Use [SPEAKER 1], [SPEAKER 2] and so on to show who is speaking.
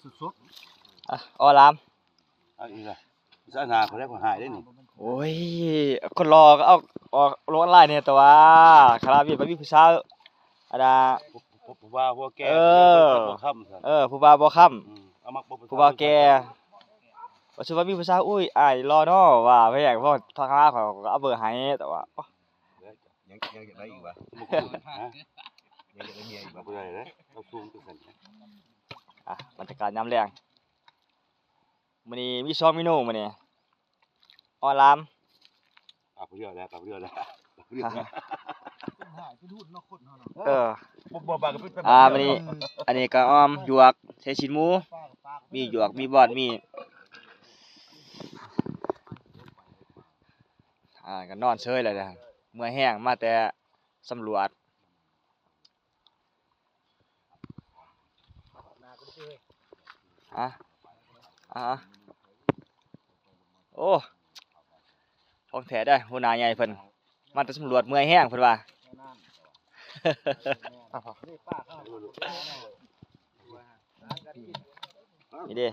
[SPEAKER 1] สุด
[SPEAKER 2] ออลาม
[SPEAKER 3] เอาอีกละสานาเขาได้ก็หายได้นี่
[SPEAKER 2] โอ้ยคนรอก็เอาออกลงออนไลน์เนี่ยแต่ว่าคาราบิดบ่มีผู้สาวอันน่ะ
[SPEAKER 3] ผู้ว่าพวกแกบ่ค้ำซั่น
[SPEAKER 2] ผู้บ่าวบ่ค้ำ
[SPEAKER 3] เอามักบ่
[SPEAKER 2] ผู้บ่าวแก่ว่าสิว่ามีผู้สาวอุ้ยอ้ายรอเนาะว่าเพิ่นอยากพอทางลาเขาก็เอาเบอร์ให้แต่ว่า
[SPEAKER 1] ยังอยากได้อีกวะ
[SPEAKER 3] บ่คุ้มฮะ
[SPEAKER 1] ยังอยากได้เมียอีก
[SPEAKER 3] บ่
[SPEAKER 1] วะ
[SPEAKER 3] ได้เด้เอาสูงจังซั่น
[SPEAKER 2] บรรยากาศยามแลงมื้อนี้มี2เมนูมื้อนี้ออลาม
[SPEAKER 3] เอาเรือแล้วเอาเรือแล้ว
[SPEAKER 2] เออ
[SPEAKER 3] บ่บาก็เป็น
[SPEAKER 2] มื้อนี้อันนี้ก็อ้อมหยวกใส่ชิ้นหมูมีหยวกมีบอนมีก็นอนเฉยเลยนะเมื่อยแห้งมาแต่สำรวจโอ้ของแท้ได้หัวหน้าใหญ่เพิ่นมาแต่สำรวจเมื่อยแห้งเพิ่นว่า นี่เด้